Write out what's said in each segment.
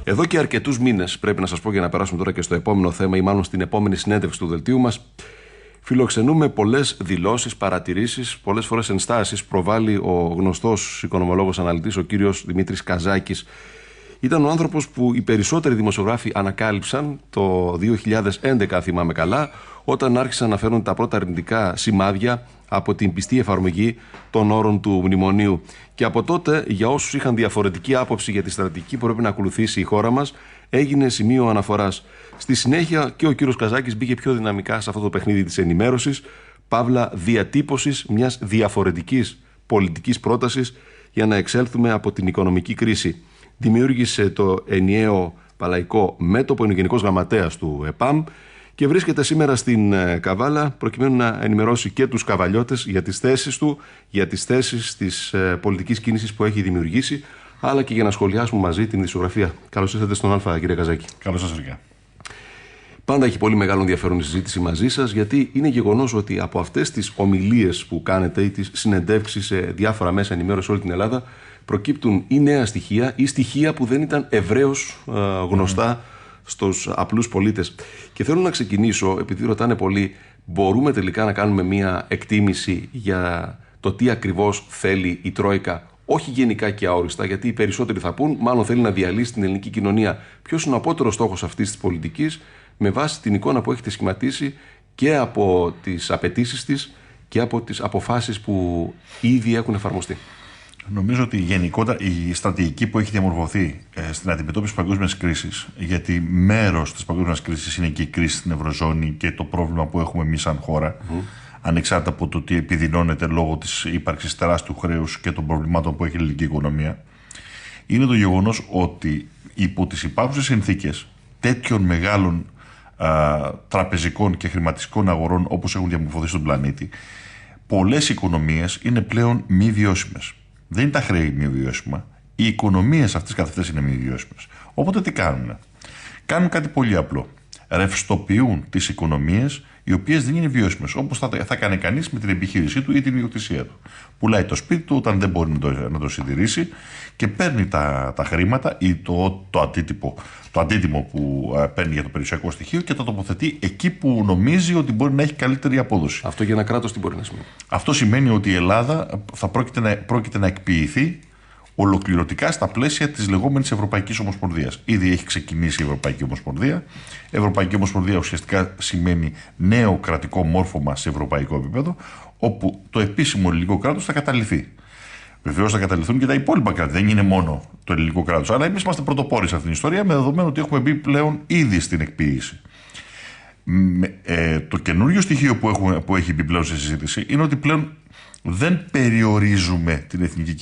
Εδώ και αρκετούς μήνες, πρέπει να σας πω για να περάσουμε τώρα και στο επόμενο θέμα, ή μάλλον στην επόμενη συνέντευξη του δελτίου μας, φιλοξενούμε πολλές δηλώσεις, παρατηρήσεις, πολλές φορές ενστάσεις. Προβάλλει ο γνωστός οικονομολόγος αναλυτής, ο κύριος Δημήτρης Καζάκης. Ήταν ο άνθρωπος που οι περισσότεροι δημοσιογράφοι ανακάλυψαν το 2011, θυμάμαι καλά, όταν άρχισαν να φέρουν τα πρώτα αρνητικά σημάδια από την πιστή εφαρμογή των όρων του μνημονίου. Και από τότε, για όσους είχαν διαφορετική άποψη για τη στρατηγική που πρέπει να ακολουθήσει η χώρα μας, έγινε σημείο αναφοράς. Στη συνέχεια και ο κύριος Καζάκης μπήκε πιο δυναμικά σε αυτό το παιχνίδι της ενημέρωσης, παύλα διατύπωσης μιας διαφορετικής πολιτικής πρότασης για να εξέλθουμε από την οικονομική κρίση. Δημιούργησε το ενιαίο παλαϊκό μέτωπο, είναι ο Γενικός Γραμματέας του ΕΠΑΜ και βρίσκεται σήμερα στην Καβάλα προκειμένου να ενημερώσει και τους καβαλιώτες για τις θέσεις του, για τις θέσεις της πολιτικής κίνησης που έχει δημιουργήσει, αλλά και για να σχολιάσουμε μαζί την ειδησιογραφία. Καλώς ήρθατε στον Α, κύριε Καζάκη. Καλώς σας ήρθατε. Πάντα έχει πολύ μεγάλο ενδιαφέρον η συζήτηση μαζί σας, γιατί είναι γεγονός ότι από αυτές τις ομιλίες που κάνετε ή τις συνεντεύξεις σε διάφορα μέσα ενημέρωση όλη την Ελλάδα, προκύπτουν ή νέα στοιχεία ή στοιχεία που δεν ήταν ευρέως γνωστά στους απλούς πολίτες. Και θέλω να ξεκινήσω, επειδή ρωτάνε πολλοί, μπορούμε τελικά να κάνουμε μια εκτίμηση για το τι ακριβώς θέλει η Τρόικα, όχι γενικά και αόριστα, γιατί οι περισσότεροι θα πούν, μάλλον θέλει να διαλύσει την ελληνική κοινωνία. Ποιος είναι ο απότερος στόχος αυτής της πολιτικής, με βάση την εικόνα που έχετε σχηματίσει και από τις απαιτήσεις της και από τις αποφάσεις που ήδη έχουν εφαρμοστεί? Νομίζω ότι γενικότερα η στρατηγική που έχει διαμορφωθεί στην αντιμετώπιση της παγκόσμιας κρίσης, γιατί μέρος της παγκόσμιας κρίσης είναι και η κρίση στην Ευρωζώνη και το πρόβλημα που έχουμε εμείς σαν χώρα, ανεξάρτητα από το ότι επιδεινώνεται λόγω της ύπαρξης τεράστιου χρέους και των προβλημάτων που έχει η ελληνική οικονομία, είναι το γεγονός ότι υπό τις υπάρχουσες συνθήκες τέτοιων μεγάλων τραπεζικών και χρηματιστικών αγορών όπως έχουν διαμορφωθεί στον πλανήτη, πολλές οικονομίες είναι πλέον μη βιώσιμες. Δεν είναι τα χρέη μη βιώσιμα. Οι οικονομίες αυτές καθ' αυτές είναι μη βιώσιμες. Οπότε τι κάνουν? Κάνουν κάτι πολύ απλό. Ρευστοποιούν τις οικονομίες οι οποίες δεν είναι βιώσιμες. Όπως θα κάνει κανείς με την επιχείρησή του ή την ιδιοκτησία του. Πουλάει το σπίτι του όταν δεν μπορεί να το συντηρήσει και παίρνει τα χρήματα ή το αντίτιμο που παίρνει για το περιουσιακό στοιχείο και το τοποθετεί εκεί που νομίζει ότι μπορεί να έχει καλύτερη απόδοση. Αυτό για ένα κράτος τι μπορεί να σημαίνει? Αυτό σημαίνει ότι η Ελλάδα θα πρόκειται να εκποιηθεί ολοκληρωτικά στα πλαίσια της λεγόμενης Ευρωπαϊκής Ομοσπονδίας. Ήδη έχει ξεκινήσει η Ευρωπαϊκή Ομοσπονδία. Η Ευρωπαϊκή Ομοσπονδία ουσιαστικά σημαίνει νέο κρατικό μόρφωμα σε ευρωπαϊκό επίπεδο, όπου το επίσημο ελληνικό κράτος θα καταλυθεί. Βεβαίως θα καταλυθούν και τα υπόλοιπα κράτη, δεν είναι μόνο το ελληνικό κράτος. Αλλά εμείς είμαστε πρωτοπόροι σε αυτήν την ιστορία, με δεδομένο ότι έχουμε μπει πλέον ήδη στην εκποίηση. Το καινούριο στοιχείο που έχει μπει πλέον στη συζήτηση είναι ότι πλέον δεν περιορίζουμε την εθνική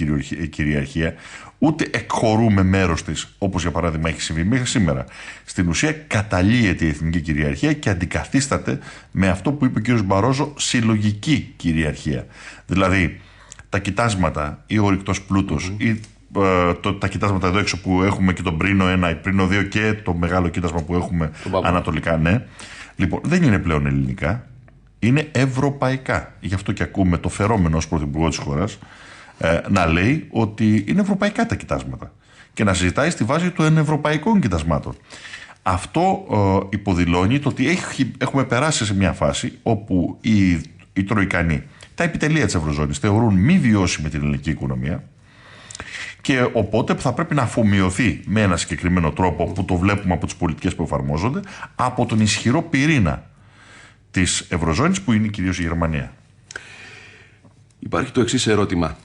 κυριαρχία, ούτε εκχωρούμε μέρος της, όπως για παράδειγμα έχει συμβεί μέχρι σήμερα. Στην ουσία καταλύεται η εθνική κυριαρχία και αντικαθίσταται με αυτό που είπε ο κ. Μπαρόζο, συλλογική κυριαρχία. Δηλαδή, τα κοιτάσματα ή ο ορυκτός πλούτος ή τα κοιτάσματα εδώ έξω που έχουμε και τον Πρίνο 1 ή Πρίνο 2 και το μεγάλο κοίτασμα που έχουμε ανατολικά, ναι. Λοιπόν, δεν είναι πλέον ελληνικά. Είναι ευρωπαϊκά. Γι' αυτό και ακούμε το φερόμενο ως πρωθυπουργό της χώρας να λέει ότι είναι ευρωπαϊκά τα κοιτάσματα και να συζητάει στη βάση των ευρωπαϊκών κοιτασμάτων. Αυτό υποδηλώνει το ότι έχουμε περάσει σε μια φάση όπου οι Τροικανοί, τα επιτελεία της Ευρωζώνης, θεωρούν μη βιώσιμη την ελληνική οικονομία και οπότε θα πρέπει να αφομοιωθεί με ένα συγκεκριμένο τρόπο που το βλέπουμε από τις πολιτικές που εφαρμόζονται από τον ισχυρό πυρήνα της Ευρωζώνης που είναι κυρίως η Γερμανία. Υπάρχει το εξής ερώτημα.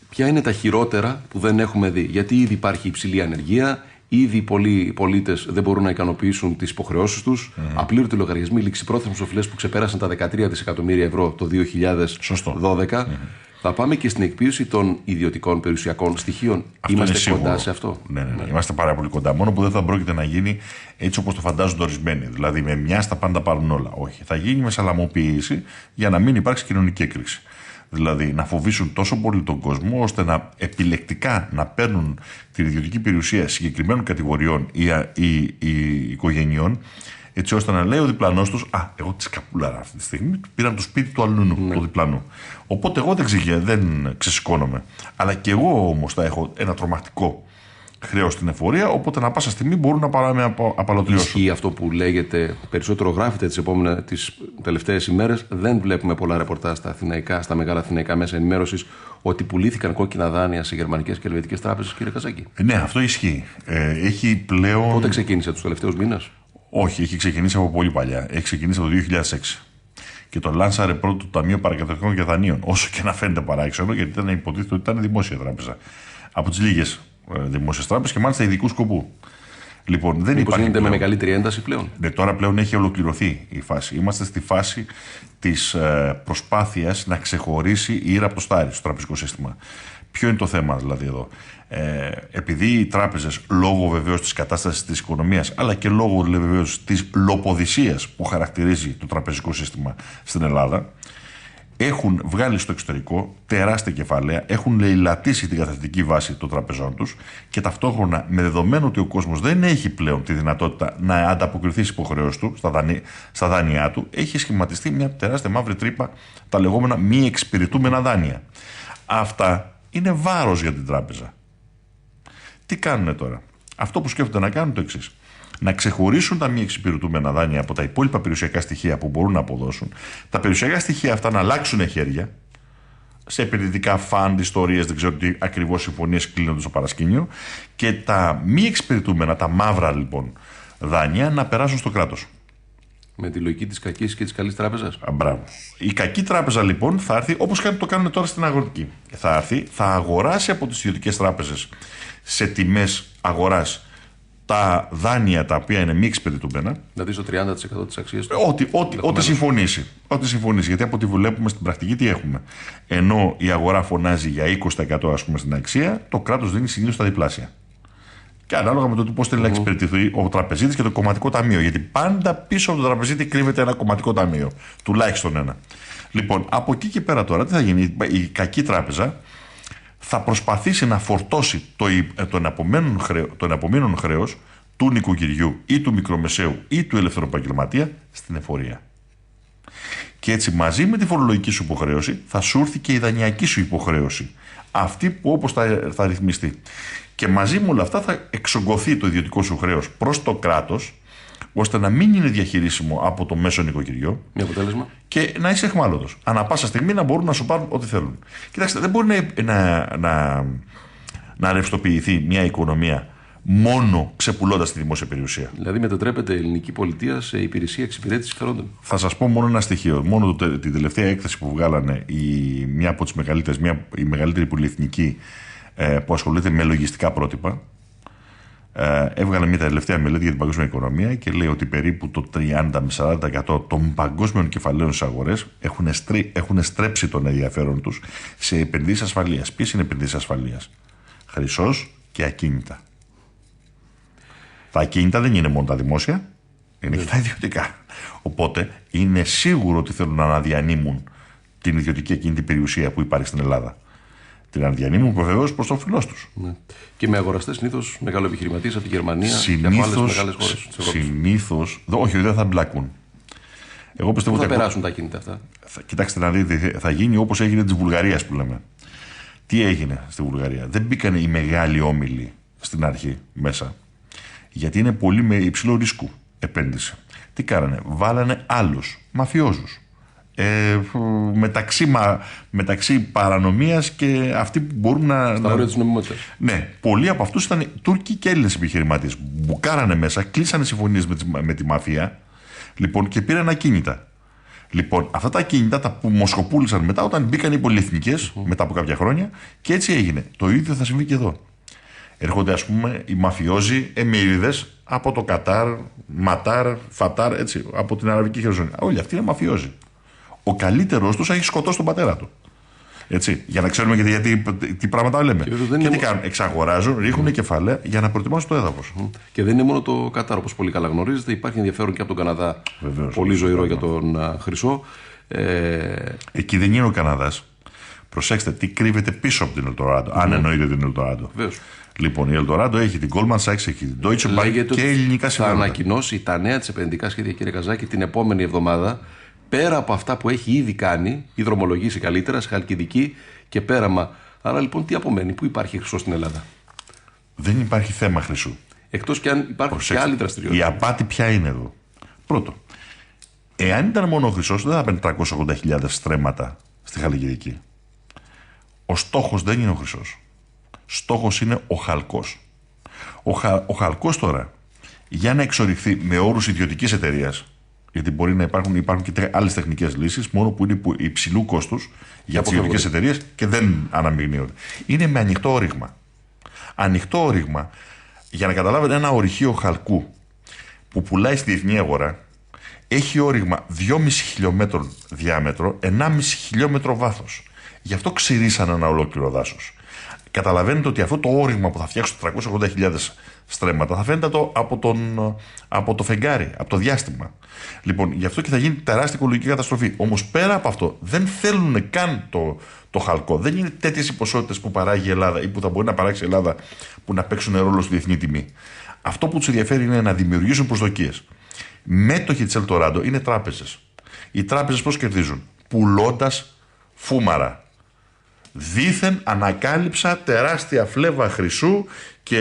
Ποια είναι τα χειρότερα που δεν έχουμε δει? Γιατί ήδη υπάρχει υψηλή ανεργία, ήδη πολλοί πολίτες δεν μπορούν να ικανοποιήσουν τις υποχρεώσεις τους, απλήρωτοι λογαριασμοί, ληξιπρόθεσμες οφειλές που ξεπέρασαν τα 13 δισεκατομμύρια ευρώ το 2012. Θα πάμε και στην εκποίηση των ιδιωτικών περιουσιακών στοιχείων. Είμαστε κοντά σε αυτό? Ναι. Είμαστε πάρα πολύ κοντά. Μόνο που δεν θα πρόκειται να γίνει έτσι όπως το φαντάζονται ορισμένοι. Δηλαδή με μια στα πάντα πάρουν όλα. Όχι. Θα γίνει με σαλαμοποίηση για να μην υπάρξει κοινωνική έκρηξη. Δηλαδή να φοβήσουν τόσο πολύ τον κόσμο ώστε να επιλεκτικά να παίρνουν την ιδιωτική περιουσία συγκεκριμένων κατηγοριών ή οικογενειών, έτσι ώστε να λέει ο διπλανός τους, εγώ τη σκαπούλαρα αυτή τη στιγμή, πήραν το σπίτι του αλλού, του διπλανού. Οπότε εγώ δεν ξεσηκώνομαι. Αλλά και εγώ όμως θα έχω ένα τρομακτικό χρέος στην εφορία, οπότε ανά πάσα στιγμή μπορούν να απαλωτριώσουν. Ισχύει αυτό που λέγεται, περισσότερο γράφεται τις τελευταίες ημέρες. Δεν βλέπουμε πολλά ρεπορτάζ στα μεγάλα αθηναϊκά μέσα ενημέρωσης ότι πουλήθηκαν κόκκινα δάνεια σε γερμανικές και ελβετικές τράπεζες, κύριε Καζάκη. Ναι, αυτό ισχύει. Έχει πλέον. Πότε ξεκίνησε, τους τελευταίους μήνες? Όχι, έχει ξεκινήσει από πολύ παλιά. Έχει ξεκινήσει από το 2006. Και το λάνσαρε πρώτο το Ταμείο Παρακαταθήκων και Δανείων. Όσο και να φαίνεται παράξενο, γιατί ήταν υποτίθεται ότι ήταν δημόσια τράπεζα. Από τις λίγες δημόσιες τράπεζες και μάλιστα ειδικού σκοπού. Λοιπόν, δεν υπάρχει. Γίνεται με μεγαλύτερη ένταση πλέον. Ναι, τώρα πλέον έχει ολοκληρωθεί η φάση. Είμαστε στη φάση της προσπάθειας να ξεχωρίσει η ήρα από το στάρι στο τραπεζικό σύστημα. Ποιο είναι το θέμα δηλαδή εδώ? Επειδή οι τράπεζες, λόγω βεβαίως της κατάστασης της οικονομίας, αλλά και λόγω βεβαίως της λοποδυσίας που χαρακτηρίζει το τραπεζικό σύστημα στην Ελλάδα, έχουν βγάλει στο εξωτερικό τεράστια κεφάλαια, έχουν λαιλατίσει την καθαριτική βάση των τραπεζών τους και ταυτόχρονα, με δεδομένο ότι ο κόσμος δεν έχει πλέον τη δυνατότητα να ανταποκριθεί στις υποχρεώσεις του, στα δάνειά του, έχει σχηματιστεί μια τεράστια μαύρη τρύπα, τα λεγόμενα μη εξυπηρετούμενα δάνεια. Αυτά είναι βάρος για την τράπεζα. Τι κάνουν τώρα? Αυτό που σκέφτονται να κάνουν το εξής: να ξεχωρίσουν τα μη εξυπηρετούμενα δάνεια από τα υπόλοιπα περιουσιακά στοιχεία που μπορούν να αποδώσουν, τα περιουσιακά στοιχεία αυτά να αλλάξουν χέρια σε επενδυτικά φαντ, ιστορίες, δεν ξέρω τι ακριβώς συμφωνίες κλείνονται στο παρασκήνιο, και τα μη εξυπηρετούμενα, τα μαύρα λοιπόν δάνεια, να περάσουν στο κράτος. Με τη λογική της κακής και της καλής τράπεζας. Μπράβο. Η κακή τράπεζα λοιπόν θα έρθει, όπως το κάνουν τώρα στην αγροτική. Θα έρθει, θα αγοράσει από τις ιδιωτικές τράπεζες σε τιμές αγοράς τα δάνεια τα οποία είναι μη εξυπηρετούμενα. Δηλαδή στο 30% της αξίας του. Ό,τι συμφωνήσει. Ό,τι συμφωνήσει. Γιατί από ό,τι βλέπουμε στην πρακτική τι έχουμε? Ενώ η αγορά φωνάζει για 20% ας πούμε στην αξία, το κράτος δίνει συνήθως τα διπλάσια. Και ανάλογα με το πώς θέλει να εξυπηρετηθεί ο τραπεζίτης και το κομματικό ταμείο. Γιατί πάντα πίσω από το τραπεζίτη κρύβεται ένα κομματικό ταμείο. Τουλάχιστον ένα. Λοιπόν, από εκεί και πέρα τώρα τι θα γίνει? Η κακή τράπεζα θα προσπαθήσει να φορτώσει τον απομείνον χρέος του νοικοκυριού ή του μικρομεσαίου ή του ελευθεροεπαγγελματία στην εφορία. Και έτσι μαζί με τη φορολογική σου υποχρέωση θα σου έρθει και η δανειακή σου υποχρέωση. Αυτή που όπως θα ρυθμιστεί. Και μαζί με όλα αυτά θα εξογκωθεί το ιδιωτικό σου χρέος προς το κράτος, ώστε να μην είναι διαχειρίσιμο από το μέσο νοικοκυριό. Με αποτέλεσμα. Και να είσαι εχμάλωτος. Ανά πάσα στιγμή να μπορούν να σου πάρουν ό,τι θέλουν. Κοιτάξτε, δεν μπορεί να ρευστοποιηθεί μια οικονομία μόνο ξεπουλώντας τη δημόσια περιουσία. Δηλαδή μετατρέπεται η ελληνική πολιτεία σε υπηρεσία εξυπηρέτησης συμφερόντων. Θα σας πω μόνο ένα στοιχείο. Μόνο την τελευταία έκθεση που βγάλανε μια από τις μεγαλύτερες, η μεγαλύτερη πολυεθνική που ασχολείται με λογιστικά πρότυπα, έβγαλε μια τελευταία μελέτη για την παγκόσμια οικονομία και λέει ότι περίπου το 30 με 40% των παγκόσμιων κεφαλαίων στις αγορές έχουν στρέψει τον ενδιαφέρον τους σε επενδύσεις ασφαλείας. Ποιες είναι επενδύσεις ασφαλείας? Χρυσός και ακίνητα. Τα ακίνητα δεν είναι μόνο τα δημόσια, είναι και τα ιδιωτικά. Οπότε είναι σίγουρο ότι θέλουν να αναδιανύμουν την ιδιωτική ακίνητη περιουσία που υπάρχει στην Ελλάδα. Την αναδιανύμουν βεβαίως προς όφελός τους. Ναι. Και με αγοραστές συνήθως μεγαλοεπιχειρηματίες από τη Γερμανία και από άλλες μεγάλες χώρες. Συνήθως. Όχι, δεν θα μπλακούν. Εγώ πιστεύω Πού θα περάσουν τα κινητά αυτά? Κοιτάξτε να δείτε, θα γίνει όπως έγινε της Βουλγαρίας που λέμε. Τι έγινε στη Βουλγαρία? Δεν μπήκαν οι μεγάλοι όμιλοι στην αρχή μέσα. Γιατί είναι πολύ με υψηλό ρίσκο επένδυση. Τι κάνανε? Βάλανε άλλους μαφιόζους. Μεταξύ παρανομίας και αυτοί που μπορούν να. Στα όρια της νομιμότητας. Ναι, πολλοί από αυτούς ήταν Τούρκοι και Έλληνες επιχειρηματίες. Μπουκάρανε μέσα, κλείσανε συμφωνίες με τη μαφία, λοιπόν, και πήραν ακίνητα. Λοιπόν, αυτά τα ακίνητα τα που μοσχοπούλησαν μετά όταν μπήκαν οι πολυεθνικές μετά από κάποια χρόνια, και έτσι έγινε. Το ίδιο θα συμβεί και εδώ. Έρχονται, ας πούμε, οι μαφιόζοι εμμυρίδες από το Κατάρ, Ματάρ, Φατάρ, έτσι, από την Αραβική Χερσονήσο. Όλοι αυτοί είναι μαφιόζοι. Ο καλύτερος τους έχει σκοτώσει τον πατέρα του. Έτσι, για να ξέρουμε γιατί τι πράγματα λέμε. Και τι κάνουν? Εξαγοράζουν, ρίχνουν κεφάλαια για να προετοιμάσουν το έδαφος. Και δεν είναι μόνο το Κατάρ, όπως πολύ καλά γνωρίζετε. Υπάρχει ενδιαφέρον και από τον Καναδά. Βεβαίως, πολύ ζωηρό για τον Χρυσό. Εκεί δεν είναι ο Καναδάς. Προσέξτε τι κρύβεται πίσω από την Ελντοράντο. Αν εννοείται την Ελντοράντο. Λοιπόν, η Ελντοράντο έχει την Goldman Sachs, έχει την Deutsche Bank και ελληνικά συμφέροντα. Θα ανακοινώσει τα νέα της επενδυτικά σχέδια, κύριε Καζάκη, την επόμενη εβδομάδα. Πέρα από αυτά που έχει ήδη κάνει, ή δρομολογήσει καλύτερα, σε Χαλκιδική και Πέραμα. Άρα λοιπόν τι απομένει? Πού υπάρχει χρυσό στην Ελλάδα? Δεν υπάρχει θέμα χρυσού. Εκτός και αν υπάρχει και άλλη δραστηριότητα. Η απάτη ποια είναι εδώ? Πρώτο, εάν ήταν μόνο ο χρυσός, δεν θα παίρνει 380.000 στρέμματα στη Χαλκιδική. Ο στόχος δεν είναι ο χρυσός. Στόχος είναι ο χαλκός. Ο χαλκός τώρα, για να εξορυχθεί με όρους ιδιωτικής εταιρείας, γιατί μπορεί να υπάρχουν και άλλες τεχνικές λύσεις, μόνο που είναι υψηλού κόστους για τις ιδιωτικές εταιρείες και δεν αναμειγνύονται. Είναι με ανοιχτό όριγμα. Ανοιχτό όριγμα, για να καταλάβετε, ένα ορυχείο χαλκού που πουλάει στη διεθνή αγορά έχει όριγμα 2,5 χιλιόμετρων διάμετρο, 1,5 χιλιόμετρο βάθος. Γι' αυτό ξηρίσαν ένα ολόκληρο δάσος. Καταλαβαίνετε ότι αυτό το όριγμα που θα φτιάξουν 380.000 στρέμματα θα φαίνεται από το φεγγάρι, από το διάστημα. Λοιπόν, γι' αυτό και θα γίνει τεράστια οικολογική καταστροφή. Όμως πέρα από αυτό, δεν θέλουν καν το χαλκό. Δεν είναι τέτοιες οι ποσότητες που παράγει η Ελλάδα ή που θα μπορεί να παράξει η Ελλάδα που να παίξουν ρόλο στη διεθνή τιμή. Αυτό που τους ενδιαφέρει είναι να δημιουργήσουν προσδοκίες. Μέτοχοι της Ελτοράντο είναι τράπεζες. Οι τράπεζες πώς κερδίζουν? Πουλώντας φούμαρα. Δήθεν ανακάλυψα τεράστια φλέβα χρυσού και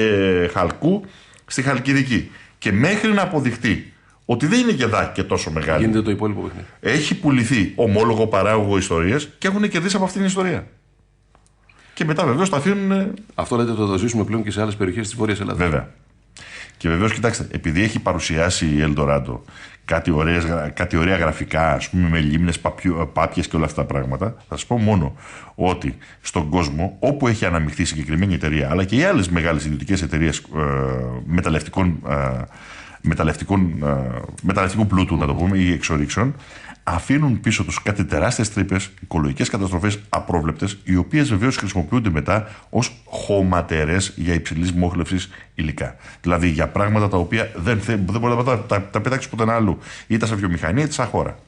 χαλκού στη Χαλκιδική. Και μέχρι να αποδειχτεί ότι δεν είναι και τόσο μεγάλη, γίνεται το υπόλοιπο παιχνίδι. Έχει πουληθεί ομόλογο παράγωγο ιστορίες και έχουν κερδίσει από αυτήν την ιστορία. Και μετά βεβαίως τα αφήνουν. Αυτό λέτε το ζήσουμε πλέον και σε άλλες περιοχές της Βόρειας Ελλάδας. Βέβαια. Και βεβαίως, κοιτάξτε, επειδή έχει παρουσιάσει η Ελντοράντο κάτι ωραία γραφικά, ας πούμε, με λίμνες, πάπιες και όλα αυτά τα πράγματα, θα σας πω μόνο ότι στον κόσμο, όπου έχει αναμειχθεί συγκεκριμένη εταιρεία, αλλά και οι άλλες μεγάλες ιδιωτικές εταιρείες μεταλλευτικού πλούτου, να το πούμε, ή εξορίξεων, αφήνουν πίσω τους κάτι τεράστιες τρύπες, οικολογικές καταστροφές απρόβλεπτες, οι οποίες βεβαίως χρησιμοποιούνται μετά ως χωματερές για υψηλής μόχλευσης υλικά. Δηλαδή για πράγματα τα οποία δεν μπορεί να τα πετάξει ποτέ άλλου, είτε σε βιομηχανία είτε σαν χώρα.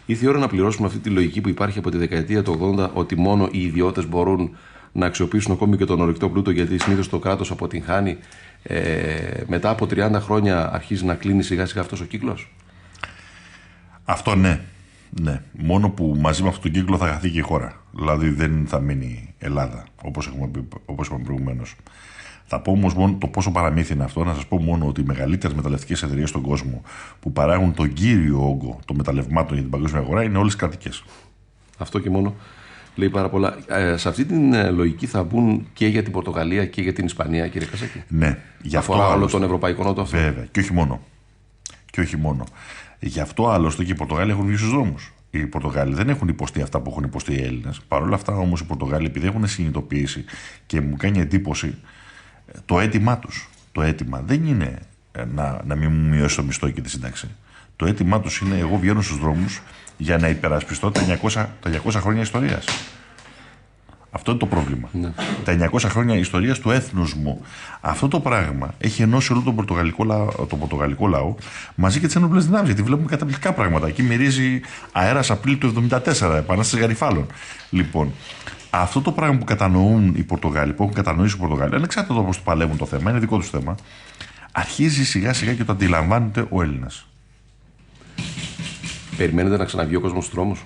Ήρθε η ώρα να πληρώσουμε αυτή τη λογική που υπάρχει από τη δεκαετία του 80, ότι μόνο οι ιδιώτες μπορούν να αξιοποιήσουν ακόμη και τον ορυκτό πλούτο, γιατί συνήθως το κράτος αποτυγχάνει. Μετά από 30 χρόνια αρχίζει να κλείνει σιγά σιγά αυτός ο κύκλος. Αυτό ναι. Ναι. Μόνο που μαζί με αυτόν τον κύκλο θα χαθεί και η χώρα. Δηλαδή δεν θα μείνει Ελλάδα, όπως είπαμε προηγουμένως. Θα πω όμως μόνο το πόσο παραμύθι είναι αυτό, να σας πω μόνο ότι οι μεγαλύτερες μεταλλευτικές εταιρείες στον κόσμο που παράγουν τον κύριο όγκο των μεταλλευμάτων για την παγκόσμια αγορά είναι όλες κρατικές. Αυτό και μόνο λέει πάρα πολλά. Σε αυτή την λογική θα μπουν και για την Πορτογαλία και για την Ισπανία, κύριε Κασάκη. Ναι, γι' αυτό. Αφορά όλο τον Ευρωπαϊκό Νότο αυτό. Βέβαια, και όχι μόνο. Γι' αυτό άλλωστε και οι Πορτογάλοι έχουν βγει στους δρόμους. Οι Πορτογάλοι δεν έχουν υποστεί αυτά που έχουν υποστεί οι Έλληνες. Παρ' όλα αυτά όμως οι Πορτογάλοι, επειδή έχουν συνειδητοποιήσει και μου κάνει εντύπωση το αίτημά τους. Το αίτημα δεν είναι να μην μου μειώσει το μισθό και τη σύνταξη. Το αίτημά τους είναι εγώ βγαίνω στους δρόμους για να υπερασπιστώ τα 200 χρόνια ιστορίας. Αυτό είναι το πρόβλημα. Ναι. Τα 900 χρόνια ιστορίας του έθνους μου. Αυτό το πράγμα έχει ενώσει όλο τον πορτογαλικό λαό μαζί και τις ενόπλες δυνάμεις. Γιατί βλέπουμε καταπληκτικά πράγματα. Εκεί μυρίζει αέρας Απρίλη του 1974, επανάσταση Γαριφάλων. Λοιπόν, αυτό το πράγμα που κατανοούν οι Πορτογάλοι, που έχουν κατανοήσει οι Πορτογάλοι, ανεξάρτητα από πώς το παλεύουν το θέμα, είναι δικό τους θέμα, αρχίζει σιγά σιγά και το αντιλαμβάνεται ο Έλληνας. Περιμένετε να ξαναβγεί ο κόσμος στους δρόμους?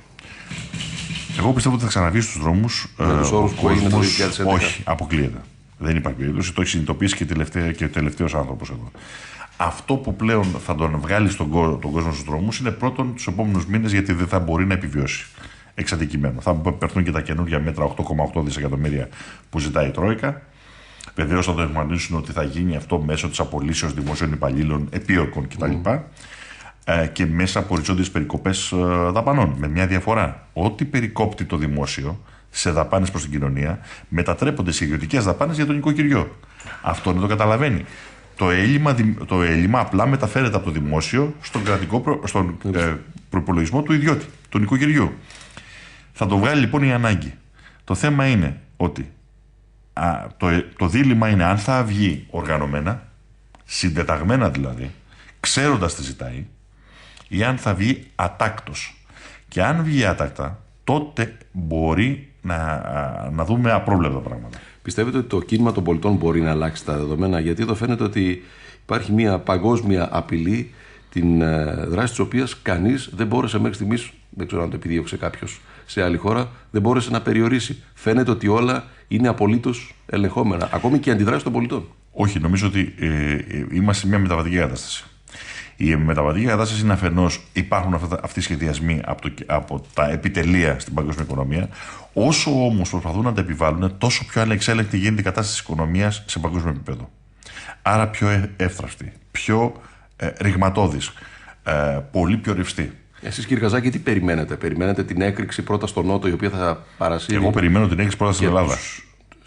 Εγώ πιστεύω ότι θα ξαναβγεί στους δρόμους. Με τους όρους που έγινε το 2011. Όχι, αποκλείεται. Δεν υπάρχει περίπτωση. Το έχει συνειδητοποιήσει και ο τελευταίος άνθρωπος εδώ. Αυτό που πλέον θα τον βγάλει τον κόσμο στους δρόμους είναι πρώτον τους επόμενους μήνες, γιατί δεν θα μπορεί να επιβιώσει. Εξαντικειμένο. Θα περθούν και τα καινούργια μέτρα 8,8 δισεκατομμύρια που ζητάει η Τρόικα. Βεβαίως θα το εμφανίσουν ότι θα γίνει αυτό μέσω της απολύσεως δημοσίων υπαλλήλων, επίορκων κτλ. Και μέσα από οριζόντιες περικοπές δαπανών. Με μια διαφορά. Ό,τι περικόπτει το δημόσιο σε δαπάνες προς την κοινωνία μετατρέπονται σε ιδιωτικές δαπάνες για τον νοικοκυριό. Αυτό δεν το καταλαβαίνει. Το έλλειμμα απλά μεταφέρεται από το δημόσιο στον προπολογισμό του ιδιώτη, του νοικοκυριού. Θα το βγάλει λοιπόν η ανάγκη. Το θέμα είναι ότι το δίλημμα είναι αν θα βγει οργανωμένα, συντεταγμένα δηλαδή, ξέροντας τι ζητάει, ή αν θα βγει ατάκτος. Και αν βγει άτακτα, τότε μπορεί να δούμε απρόβλεπτα πράγματα. Πιστεύετε ότι το κίνημα των πολιτών μπορεί να αλλάξει τα δεδομένα? Γιατί εδώ φαίνεται ότι υπάρχει μια παγκόσμια απειλή, την δράση της οποίας κανείς δεν μπόρεσε μέχρι στιγμής, δεν ξέρω αν το επιδίωξε κάποιος σε άλλη χώρα, δεν μπόρεσε να περιορίσει. Φαίνεται ότι όλα είναι απολύτως ελεγχόμενα, ακόμη και οι αντιδράσεις των πολιτών. Όχι, νομίζω ότι είμαστε σε μια μεταβατική κατάσταση. Η μεταβατική κατάσταση είναι αφενός υπάρχουν αυτοί οι σχεδιασμοί από τα επιτελεία στην παγκόσμια οικονομία. Όσο όμως προσπαθούν να τα επιβάλλουν, τόσο πιο ανεξέλεγκτη γίνεται η κατάσταση της οικονομίας σε παγκόσμιο επίπεδο. Άρα πιο εύθραυστη, πιο ρηγματώδης, πολύ πιο ρευστή. Εσείς, κύριε Καζάκη, τι περιμένετε? Περιμένετε την έκρηξη πρώτα στο Νότο, η οποία θα παρασύρει? Εγώ περιμένω την έκρηξη πρώτα στην Ελλάδα.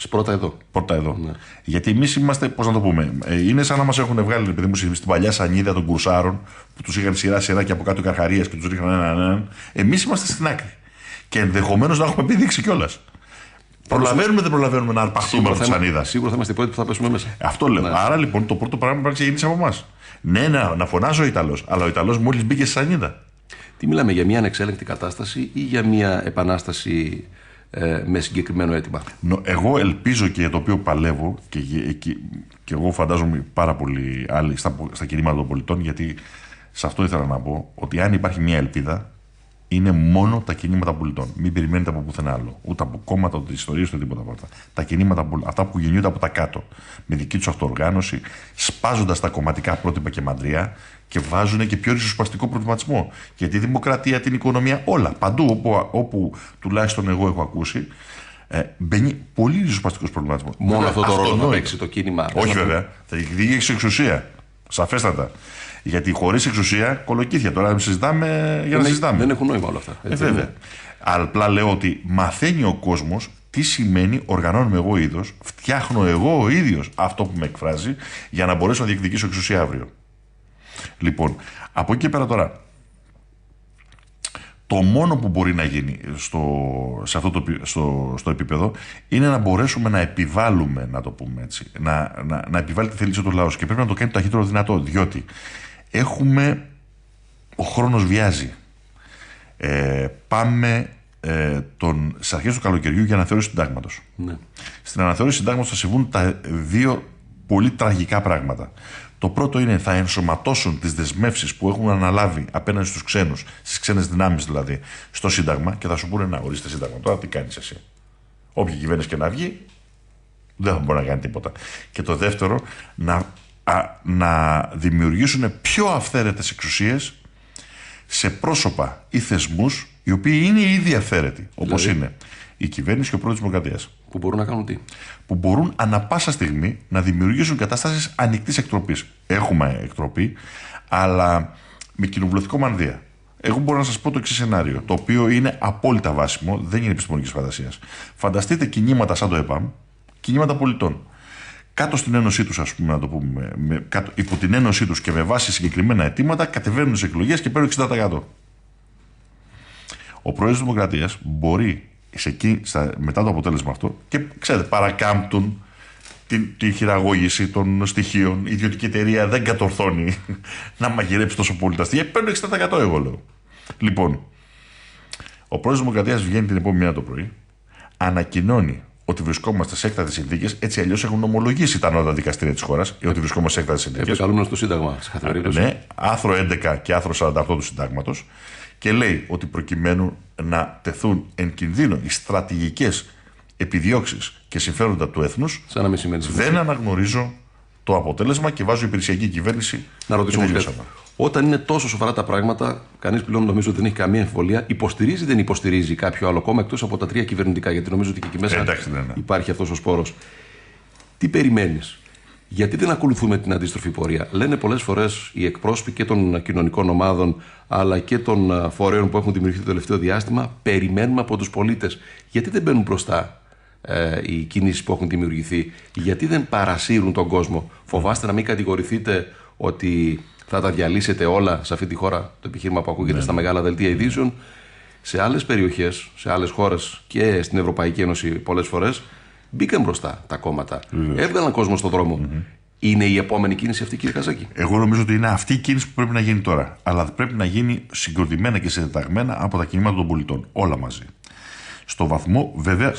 Πρώτα εδώ. Πρώτα εδώ. Ναι. Γιατί εμείς είμαστε, πώς να το πούμε, είναι σαν να μας έχουν βγάλει, παιδί μου, στην παλιά σανίδα των κουρσάρων που τους είχαν σειρά και από κάτω οι καρχαρίες και τους ρίχναν έναν. Εμείς είμαστε στην άκρη. Και ενδεχομένως να έχουμε επιδείξει κιόλας. Προλαβαίνουμε, δεν προλαβαίνουμε να αρπαχτούμε από τη σανίδα. Σίγουρα θα είμαστε οι πρώτοι που θα πέσουμε μέσα. Αυτό λέω. Ναι. Άρα λοιπόν το πρώτο πράγμα πρέπει να ξεκινήσει από εμάς. Ναι, να φωνάζει ο Ιταλός, αλλά ο Ιταλός μόλις μπήκε στη σανίδα. Τι μιλάμε, για μια ανεξέλεγκτη κατάσταση ή για μια επανάσταση με συγκεκριμένο αίτημα? Εγώ ελπίζω και για το οποίο παλεύω και εγώ φαντάζομαι πάρα πολλοί άλλοι στα κινήματα των πολιτών, γιατί σε αυτό ήθελα να πω ότι αν υπάρχει μια ελπίδα είναι μόνο τα κινήματα πολιτών. Μην περιμένετε από πουθενά άλλο. Ούτε από κόμματα, ούτε ιστορίες, ούτε τίποτα από αυτά. Τα κινήματα, αυτά που γεννιούνται από τα κάτω, με δική τους αυτοοργάνωση, σπάζοντας τα κομματικά πρότυπα και μαντριά και βάζουν και πιο ριζοσπαστικό προβληματισμό. Γιατί η δημοκρατία, την οικονομία, όλα, παντού όπου τουλάχιστον εγώ έχω ακούσει, μπαίνει πολύ ριζοσπαστικός προβληματισμός. Μόνο αυτό το ρόλο θα παίξει το κίνημα? Όχι βέβαια. Θα διεκδικήσει εξουσία. Σαφέστατα. Γιατί χωρίς εξουσία, κολοκύθια. Τώρα συζητάμε για να συζητάμε. Δεν έχουν νόημα όλα αυτά. Βέβαια. Απλά λέω ότι μαθαίνει ο κόσμος τι σημαίνει οργανώνουμε εγώ είδος, φτιάχνω εγώ ο ίδιος αυτό που με εκφράζει για να μπορέσω να διεκδικήσω εξουσία αύριο. Λοιπόν, από εκεί και πέρα τώρα, το μόνο που μπορεί να γίνει στο επίπεδο είναι να μπορέσουμε να επιβάλλουμε, να το πούμε έτσι, να επιβάλλει τη θέληση του λαού και πρέπει να το κάνει το ταχύτερο δυνατό, διότι ο χρόνος βιάζει. Πάμε στις αρχές του καλοκαιριού για αναθεώρηση του συντάγματος. Ναι. Στην αναθεώρηση του συντάγματος θα συμβούν τα δύο πολύ τραγικά πράγματα. Το πρώτο είναι θα ενσωματώσουν τις δεσμεύσεις που έχουν αναλάβει απέναντι στους ξένους, στις ξένες δυνάμεις δηλαδή, στο Σύνταγμα και θα σου πούνε να ορίστε Σύνταγμα. Τώρα τι κάνεις εσύ? Όποια κυβέρνηση και να βγει, δεν θα μπορεί να κάνει τίποτα. Και το δεύτερο, να δημιουργήσουν πιο αυθαίρετες εξουσίες σε πρόσωπα ή θεσμούς οι οποίοι είναι ήδη αυθαίρετοι, όπως είναι η κυβέρνηση και ο πρόεδρος της Δημοκρατίας. Που μπορούν να κάνουν τι? Που μπορούν ανα πάσα στιγμή να δημιουργήσουν καταστάσεις ανοιχτής εκτροπής. Έχουμε εκτροπή, αλλά με κοινοβουλευτικό μανδύα. Εγώ μπορώ να σας πω το εξής σενάριο, το οποίο είναι απόλυτα βάσιμο, δεν είναι επιστημονικής φαντασίας. Φανταστείτε κινήματα σαν το ΕΠΑΜ, κινήματα πολιτών. Κάτω στην ένωσή τους, ας πούμε, να το πούμε, υπό την ένωσή τους και με βάση συγκεκριμένα αιτήματα, κατεβαίνουν στις εκλογές και παίρνουν 60%. Ο πρόεδρος της Δημοκρατίας μπορεί μετά το αποτέλεσμα αυτό και ξέρετε, παρακάμπτουν τη χειραγώγηση των στοιχείων. Η ιδιωτική εταιρεία δεν κατορθώνει να μαγειρέψει τόσο πολύ τα στοιχεία. Παίρνουν 60% εγώ λέω. Λοιπόν, ο πρόεδρος της Δημοκρατίας βγαίνει την επόμενη μέρα το πρωί, ανακοινώνει ότι βρισκόμαστε σε έκτακτες συνθήκες, έτσι αλλιώς έχουν ομολογήσει τα ανώτατα δικαστήρια της χώρας, ότι βρισκόμαστε σε έκτακτες συνθήκες. Επικαλούμενο στο Σύνταγμα. Ναι, άρθρο 11 και άρθρο 48 του Συντάγματος. Και λέει ότι προκειμένου να τεθούν εν κινδύνο οι στρατηγικές επιδιώξεις και συμφέροντα του έθνους, δεν αναγνωρίζω το αποτέλεσμα και βάζω υπηρεσιακή κυβέρνηση. Να ρωτήσω όμως κάτι. Όταν είναι τόσο σοβαρά τα πράγματα, κανείς πλέον νομίζω ότι δεν έχει καμία αμφιβολία, υποστηρίζει ή δεν υποστηρίζει κάποιο άλλο κόμμα εκτός από τα τρία κυβερνητικά? Γιατί νομίζω ότι και εκεί μέσα υπάρχει αυτός ο σπόρος. Τι περιμένεις? Γιατί δεν ακολουθούμε την αντίστροφη πορεία? Λένε πολλές φορές οι εκπρόσωποι και των κοινωνικών ομάδων αλλά και των φορέων που έχουν δημιουργηθεί το τελευταίο διάστημα, περιμένουμε από τους πολίτες. Γιατί δεν μπαίνουν μπροστά οι κινήσεις που έχουν δημιουργηθεί? Γιατί δεν παρασύρουν τον κόσμο? Φοβάστε να μην κατηγορηθείτε ότι θα τα διαλύσετε όλα σε αυτή τη χώρα? Το επιχείρημα που ακούγεται στα μεγάλα δελτία ειδήσεων. Σε άλλες περιοχές, σε άλλες χώρες και στην Ευρωπαϊκή Ένωση πολλές φορές μπήκαν μπροστά τα κόμματα. Έβγαλαν κόσμο στον δρόμο. Είναι η επόμενη κίνηση αυτή, κύριε Καζάκη? Εγώ νομίζω ότι είναι αυτή η κίνηση που πρέπει να γίνει τώρα. Αλλά πρέπει να γίνει συγκροτημένα και συντεταγμένα από τα κινήματα των πολιτών. Όλα μαζί. Στο βαθμό, βέβαια,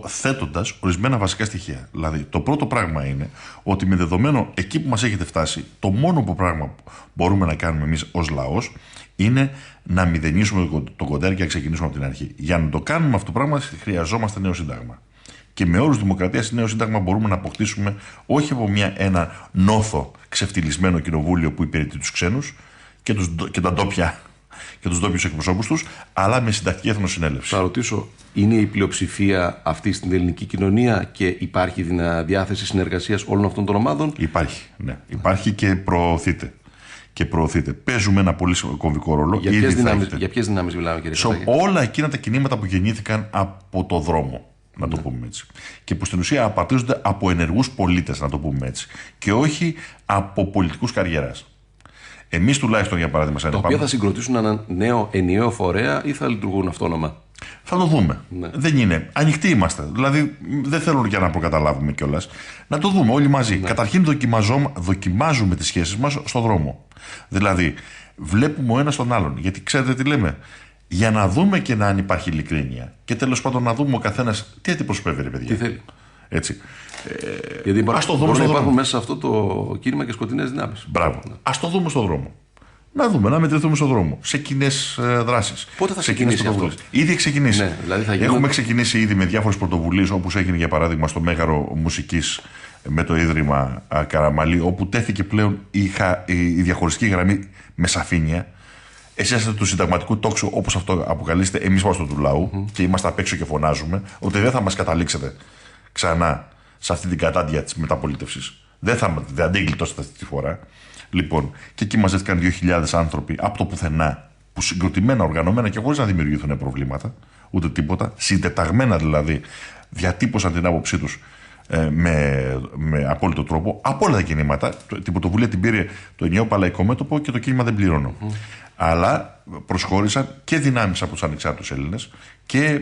θέτοντας ορισμένα βασικά στοιχεία. Δηλαδή, το πρώτο πράγμα είναι ότι με δεδομένο εκεί που μας έχετε φτάσει, το μόνο πράγμα που μπορούμε να κάνουμε εμείς ως λαός είναι να μηδενίσουμε το κοντέρ και να ξεκινήσουμε από την αρχή. Για να το κάνουμε αυτό το πράγμα, χρειαζόμαστε νέο Σύνταγμα. Και με όρους δημοκρατίας, νέο σύνταγμα μπορούμε να αποκτήσουμε όχι από ένα νόθο ξεφτυλισμένο κοινοβούλιο που υπηρετεί τους ξένους και τα ντόπια και τους ντόπιους εκπροσώπους τους, αλλά με συντακτική εθνοσυνέλευση. Θα ρωτήσω, είναι η πλειοψηφία αυτή στην ελληνική κοινωνία και υπάρχει διάθεση συνεργασίας όλων αυτών των ομάδων? Υπάρχει, ναι. Υπάρχει και προωθείται. Παίζουμε ένα πολύ κομβικό ρόλο. Για ποιες δυνάμεις μιλάμε, κύριε Καζάκη? Όλα εκείνα τα κινήματα που γεννήθηκαν από το δρόμο, να το πούμε έτσι. Και που στην ουσία απαρτίζονται από ενεργούς πολίτες, να το πούμε έτσι. Και όχι από πολιτικούς καριέρας. Εμείς τουλάχιστον, για παράδειγμα, τα οποία θα συγκροτήσουν έναν νέο ενιαίο φορέα ή θα λειτουργούν αυτόνομα? Θα το δούμε. Ναι. Δεν είναι. Ανοιχτοί είμαστε. Δηλαδή, δεν θέλω για να προκαταλάβουμε κιόλας. Να το δούμε όλοι μαζί. Ναι. Καταρχήν, δοκιμάζουμε τις σχέσεις μας στον δρόμο. Δηλαδή, βλέπουμε ο ένας τον άλλον. Γιατί ξέρετε τι λέμε? Για να δούμε και αν υπάρχει ειλικρίνεια. Και τέλος πάντων να δούμε ο καθένας τι αντιπροσωπεύει, ρε παιδιά. Τι θέλει. Έτσι. Γιατί μπορεί να υπάρχουν μέσα σε αυτό το κίνημα και σκοτεινές δυνάμεις. Μπράβο. Ναι. Ας το δούμε στον δρόμο. Να δούμε, να μετρηθούμε στον δρόμο. Σε κοινές δράσεις. Πότε θα ξεκινήσει αυτό? Ήδη έχει ξεκινήσει. Ναι, δηλαδή Έχουμε ξεκινήσει ήδη με διάφορες πρωτοβουλίες, όπως έγινε για παράδειγμα στο Μέγαρο Μουσικής με το Ίδρυμα Καραμαλή, όπου τέθηκε πλέον η διαχωριστική γραμμή με σαφήνεια. Εσείς είσαστε του συνταγματικού τόξου, όπως αυτό αποκαλείστε, εμείς είμαστε του λαού και είμαστε απ' έξω και φωνάζουμε ότι δεν θα μας καταλήξετε ξανά σε αυτή την κατάντια της μεταπολίτευσης. Δεν αντίγλιτώσετε αυτή τη φορά. Λοιπόν, και εκεί μαζεύτηκαν 2.000 άνθρωποι από το πουθενά, που συγκροτημένα, οργανωμένα και χωρίς να δημιουργηθούν προβλήματα, ούτε τίποτα, συντεταγμένα δηλαδή, διατύπωσαν την άποψή τους με απόλυτο τρόπο από όλα τα κινήματα. Την πρωτοβουλία την πήρε το ενιαίο Παλαϊκό Μέτωπο και το κίνημα Δεν Πληρώνω. Αλλά προσχώρησαν και δυνάμεις από τους ανεξάρτητους Έλληνες και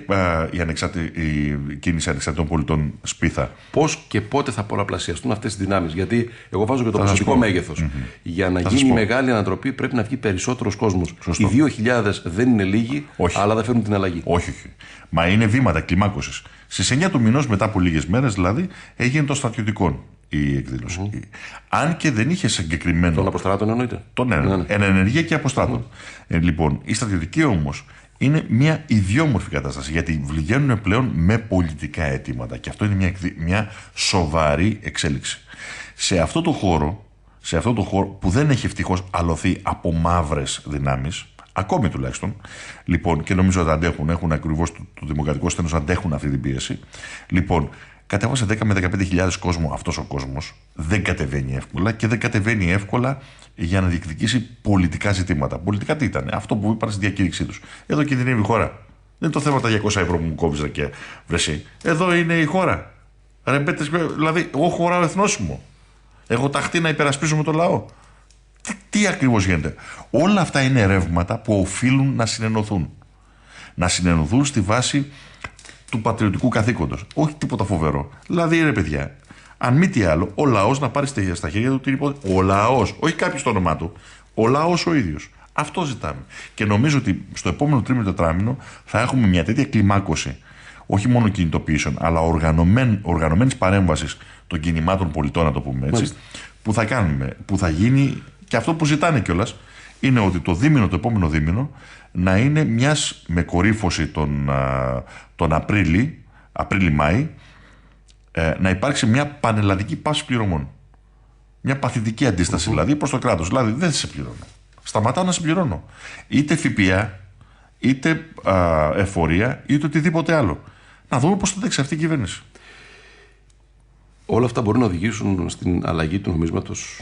η κίνηση ανεξάρτητων πολιτών Σπίθα. Πώς και πότε θα πολλαπλασιαστούν αυτές τις δυνάμεις? Γιατί εγώ βάζω και το προσωπικό μέγεθος. Για να γίνει μεγάλη ανατροπή πρέπει να βγει περισσότερος κόσμος. Οι 2.000 δεν είναι λίγοι, αλλά δεν φέρνουν την αλλαγή. Όχι. Μα είναι βήματα κλιμάκωσης. Στις 9 του μηνός, μετά από λίγες μέρες δηλαδή, έγινε των στρατιωτικών η εκδήλωση. Αν και δεν είχε συγκεκριμένο. Των αποστράτων εννοείται. Εν ενεργεία και αποστράτων. Λοιπόν, η στρατιωτική όμως είναι μια ιδιόμορφη κατάσταση, γιατί βγαίνουν πλέον με πολιτικά αιτήματα. Και αυτό είναι μια σοβαρή εξέλιξη. Σε αυτό το χώρο που δεν έχει ευτυχώς αλωθεί από μαύρες δυνάμεις, ακόμη τουλάχιστον, λοιπόν, και νομίζω ότι αντέχουν, έχουν ακριβώς το δημοκρατικό στένος, αντέχουν αυτή την πίεση. Λοιπόν, κατέβασε 10 με 15.000 κόσμο. Αυτός ο κόσμος δεν κατεβαίνει εύκολα και δεν κατεβαίνει εύκολα για να διεκδικήσει πολιτικά ζητήματα. Πολιτικά τι ήταν? Αυτό που είπαν στη διακήρυξή τους. Εδώ κινδυνεύει η χώρα. Δεν είναι το θέμα τα 200 ευρώ που μου κόβεις και βρεσί. Εδώ είναι η χώρα. Ρεμπέτες, δηλαδή, εγώ χωράω εθνόσημο. Έχω ταχτεί να υπερασπίζουμε το λαό. Τι ακριβώς γίνεται? Όλα αυτά είναι ρεύματα που οφείλουν να συνενωθούν. Να συνενωθούν στη βάση του πατριωτικού καθήκοντος. Όχι τίποτα φοβερό. Δηλαδή, ρε παιδιά, αν μη τι άλλο, ο λαός να πάρει στα χέρια του την υπόθεση. Ο λαός, όχι κάποιος στο όνομά του. Ο λαός ο ίδιος. Αυτό ζητάμε. Και νομίζω ότι στο επόμενο τρίμηνο τετράμηνο θα έχουμε μια τέτοια κλιμάκωση, όχι μόνο κινητοποιήσεων, αλλά οργανωμένης παρέμβασης των κινημάτων πολιτών, να το πούμε έτσι, που θα γίνει. Και αυτό που ζητάνε κιόλας είναι ότι το επόμενο δίμηνο να είναι με κορύφωση τον Απρίλη-Μάη, να υπάρξει μια πανελλαδική πάυση πληρωμών. Μια παθητική αντίσταση δηλαδή προς το κράτος. Δηλαδή δεν σε πληρώνω. Σταματάω να σε πληρώνω. Είτε ΦΠΑ, είτε εφορία, είτε οτιδήποτε άλλο. Να δούμε πώς θα δείξει αυτή η κυβέρνηση. Όλα αυτά μπορούν να οδηγήσουν στην αλλαγή του νομίσματος.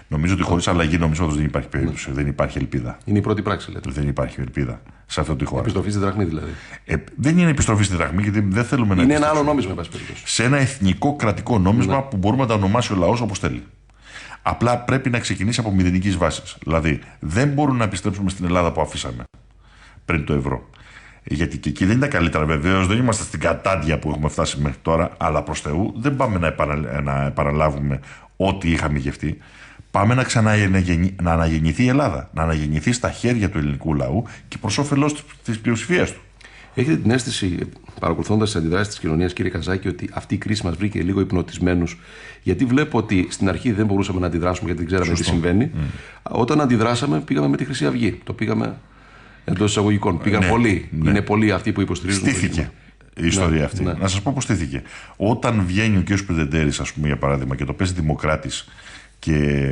Νομίζω ότι χωρίς αλλαγή νομίσματος δεν υπάρχει περίπτωση. Δεν υπάρχει ελπίδα. Είναι η πρώτη πράξη, λέτε. Δεν υπάρχει ελπίδα σε αυτή τη χώρα. Επιστροφή στη δραχμή, δηλαδή. Δεν είναι επιστροφή στη δραχμή, γιατί δεν θέλουμε να. Είναι ένα άλλο νόμισμα, εν πάση περιπτώσει. Σε ένα εθνικό κρατικό νόμισμα που μπορούμε να τα ονομάσει ο λαός όπως θέλει. Απλά πρέπει να ξεκινήσει από μηδενικής βάσης. Δηλαδή, δεν μπορούμε να επιστρέψουμε στην Ελλάδα που αφήσαμε πριν το ευρώ. Γιατί και εκεί δεν είναι τα καλύτερα, βεβαίως, δεν είμαστε στην κατάντια που έχουμε φτάσει μέχρι τώρα, αλλά προς Θεού δεν πάμε να επαναλάβουμε ό,τι είχαμε γευτεί. Πάμε να αναγεννηθεί η Ελλάδα, να αναγεννηθεί στα χέρια του ελληνικού λαού και προς όφελος της πλειοψηφίας του. Έχετε την αίσθηση, παρακολουθώντας τις αντιδράσεις της κοινωνίας, κύριε Καζάκη, ότι αυτή η κρίση μας βρήκε λίγο υπνοτισμένους? Γιατί βλέπω ότι στην αρχή δεν μπορούσαμε να αντιδράσουμε γιατί δεν ξέραμε τι συμβαίνει. Όταν αντιδράσαμε, πήγαμε με τη Χρυσή Αυγή. Το πήγαμε εντός εισαγωγικών. Πήγαν πολλοί. Είναι πολλοί αυτοί που υποστηρίζουν. Στήθηκε. η ιστορία αυτή. Ναι. Να σας πω πώς στήθηκε. Όταν βγαίνει ο κ. Πρετεντέρης, ας πούμε, για παράδειγμα, και το παίζει Δημοκράτης και